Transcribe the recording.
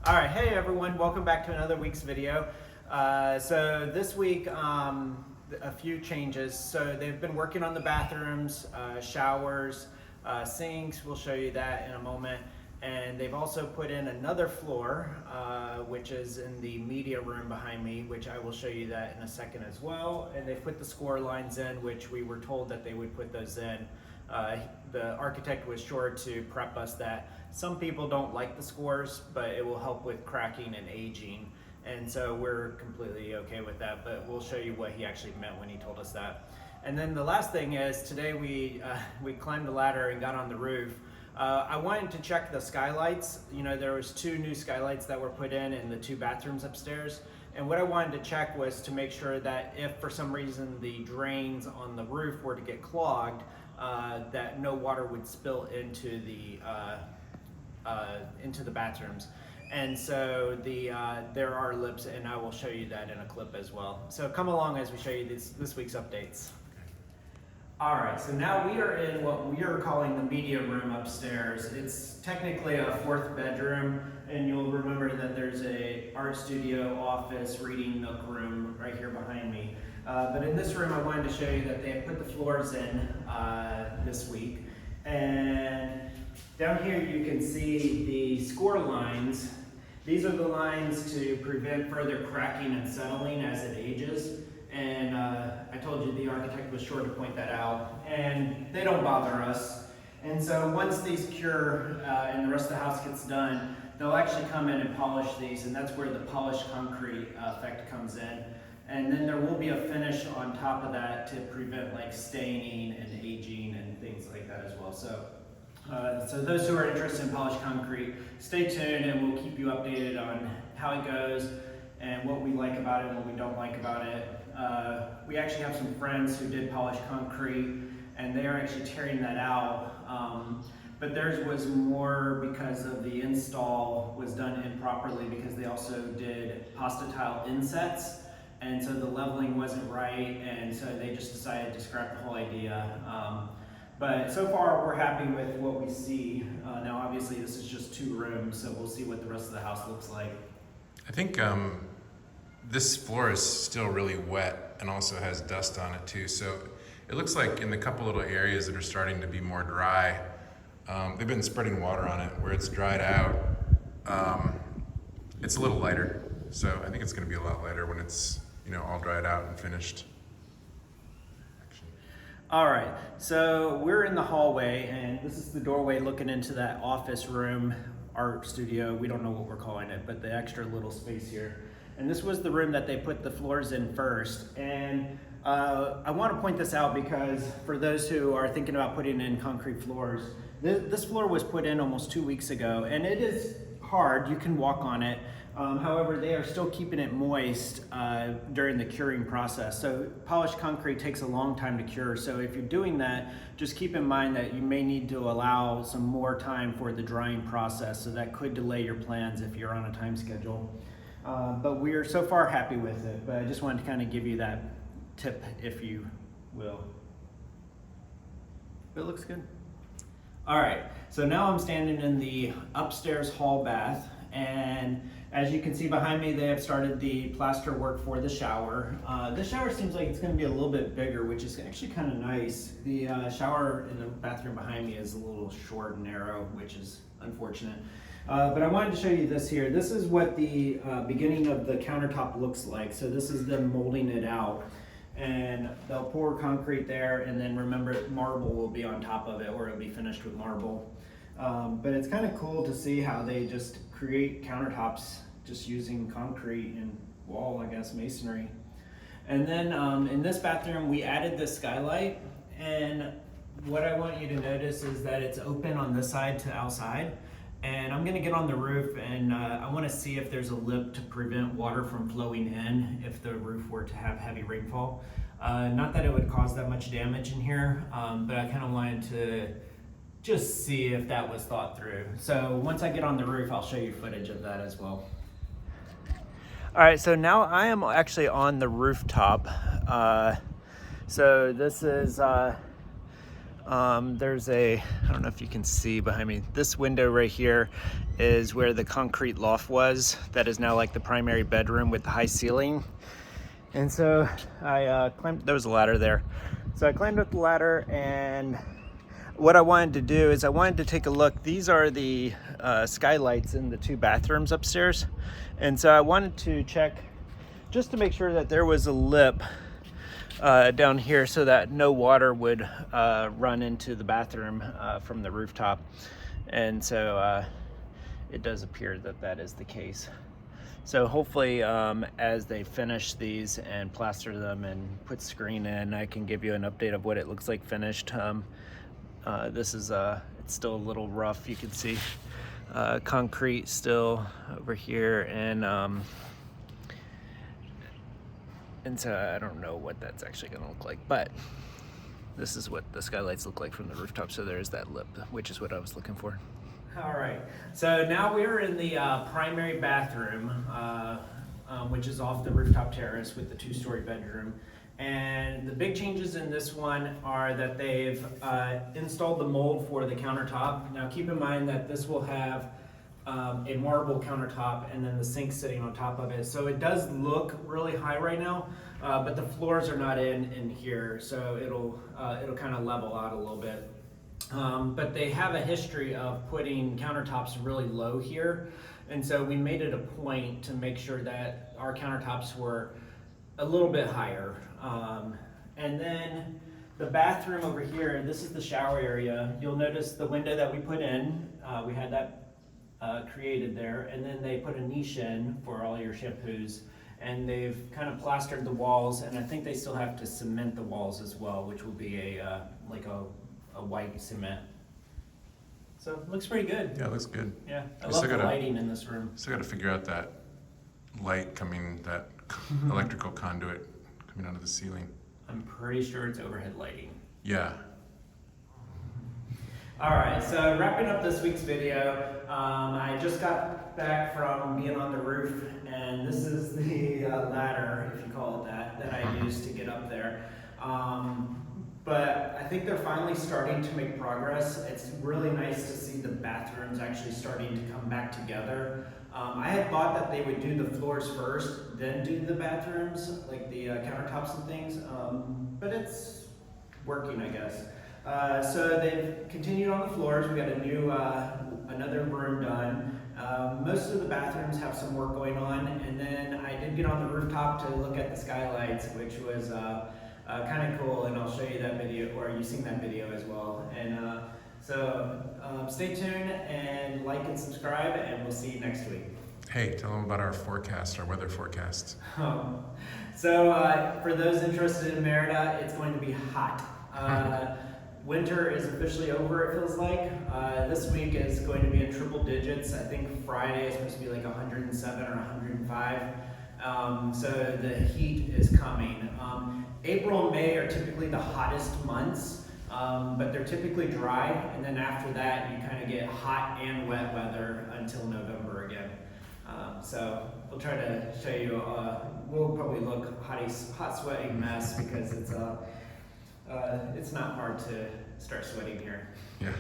All right, hey everyone, welcome back to another week's video. So this week, a few changes. So they've been working on the bathrooms, showers, sinks, we'll show you that in a moment. And they've also put in another floor, which is in the media room behind me, which I will show you that in a second as well. And they put the score lines in, which we were told that they would put those in. The architect was sure to prep us that some people don't like the scores, but it will help with cracking and aging. And so we're completely okay with that, but we'll show you what he actually meant when he told us that. And then the last thing is today we climbed the ladder and got on the roof. I wanted to check the skylights. You know, there was 2 new skylights that were put in the 2 bathrooms upstairs. And what I wanted to check was to make sure that if for some reason the drains on the roof were to get clogged, that no water would spill into the bathrooms. And so there are lips, and I will show you that in a clip as well. So come along as we show you this week's updates. All right, so now we are in what we are calling the media room upstairs. It's technically a 4th bedroom, and you'll remember that there's a art studio, office, reading nook room right here behind me. But in this room, I wanted to show you that they have put the floors in this week. And down here you can see the score lines. These are the lines to prevent further cracking and settling as it ages. And I told you the architect was sure to point that out. And they don't bother us. And so once these cure and the rest of the house gets done, they'll actually come in and polish these, and that's where the polished concrete effect comes in. And then there will be a finish on top of that to prevent like staining and aging and things like that as well. So those who are interested in polished concrete, stay tuned and we'll keep you updated on how it goes and what we like about it and what we don't like about it. We actually have some friends who did polished concrete and they are actually tearing that out. But theirs was more because of the install was done improperly because they also did pasta tile insets. And so the leveling wasn't right, and so they just decided to scrap the whole idea. But so far, we're happy with what we see. Now, obviously, this is just 2 rooms, so we'll see what the rest of the house looks like. I think this floor is still really wet and also has dust on it too. So it looks like in the couple little areas that are starting to be more dry, they've been spreading water on it. Where it's dried out, it's a little lighter. So I think it's going to be a lot lighter when it's, you know, all dried out and finished. All right, so we're in the hallway, and this is the doorway looking into that office room, art studio. We don't know what we're calling it, but the extra little space here. And this was the room that they put the floors in first. And I want to point this out because for those who are thinking about putting in concrete floors, this floor was put in almost 2 weeks ago, and it is hard. You can walk on it. However, they are still keeping it moist during the curing process. So polished concrete takes a long time to cure. So if you're doing that, just keep in mind that you may need to allow some more time for the drying process. So that could delay your plans if you're on a time schedule. But we are so far happy with it. But I just wanted to kind of give you that tip, if you will. But it looks good. All right, so now I'm standing in the upstairs hall bath. And as you can see behind me, they have started the plaster work for the shower. This shower seems like it's going to be a little bit bigger, which is actually kind of nice. The shower in the bathroom behind me is a little short and narrow, which is unfortunate. But I wanted to show you this here. This is what the beginning of the countertop looks like. So this is them molding it out. And they'll pour concrete there, and then remember marble will be on top of it, or it'll be finished with marble. But it's kind of cool to see how they just create countertops just using concrete and wall, I guess, masonry. And then in this bathroom, we added this skylight. And what I want you to notice is that it's open on this side to outside. And I'm gonna get on the roof and I wanna see if there's a lip to prevent water from flowing in if the roof were to have heavy rainfall. Not that it would cause that much damage in here, but I kind of wanted to just see if that was thought through. So once I get on the roof, I'll show you footage of that as well. All right, so now I am actually on the rooftop. So this is There's I don't know if you can see behind me, this window right here is where the concrete loft was. That is now like the primary bedroom with the high ceiling. And so I climbed, there was a ladder there. So I climbed up the ladder, and what I wanted to do is I wanted to take a look. These are the skylights in the 2 bathrooms upstairs. And so I wanted to check just to make sure that there was a lip down here so that no water would run into the bathroom from the rooftop. And so it does appear that that is the case. So hopefully as they finish these and plaster them and put screen in, I can give you an update of what it looks like finished. This is it's still a little rough. You can see concrete still over here, and so I don't know what that's actually going to look like, but this is what the skylights look like from the rooftop. So there's that lip, which is what I was looking for. All right, so now we're in the primary bathroom, which is off the rooftop terrace with the 2-story bedroom. And the big changes in this one are that they've installed the mold for the countertop. Now keep in mind that this will have a marble countertop and then the sink sitting on top of it. So it does look really high right now, but the floors are not in here, so it'll kind of level out a little bit. But they have a history of putting countertops really low here, and so we made it a point to make sure that our countertops were a little bit higher. And then the bathroom over here, this is the shower area. You'll notice the window that we put in, we had that created there, and then they put a niche in for all your shampoos, and they've kind of plastered the walls, and I think they still have to cement the walls as well, which will be like a white cement. So it looks pretty good. Yeah, it looks good. Yeah, I love the lighting in this room. Still got to figure out that light coming, that electrical conduit coming out of the ceiling. I'm pretty sure it's overhead lighting. Yeah. All right, so wrapping up this week's video, I just got back from being on the roof, and this is the ladder, if you call it that I used to get up there. But I think they're finally starting to make progress. It's really nice to see the bathrooms actually starting to come back together. I had thought that they would do the floors first, then do the bathrooms, like the countertops and things, but it's working, I guess. So they've continued on the floors. We got a new, another room done. Most of the bathrooms have some work going on, and then I did get on the rooftop to look at the skylights, which was kind of cool, and I'll show you that video, or you've seen that video as well. And so stay tuned and like and subscribe, and we'll see you next week. Hey, tell them about our forecast, our weather forecast. So for those interested in Merida, it's going to be hot. Winter is officially over, it feels like. This week is going to be in triple digits. I think Friday is supposed to be like 107 or 105. So the heat is coming. April and May are typically the hottest months, but they're typically dry. And then after that, you kind of get hot and wet weather until November again. So we'll try to show you, we'll probably look hot sweating mess because it's not hard to start sweating here. Yeah.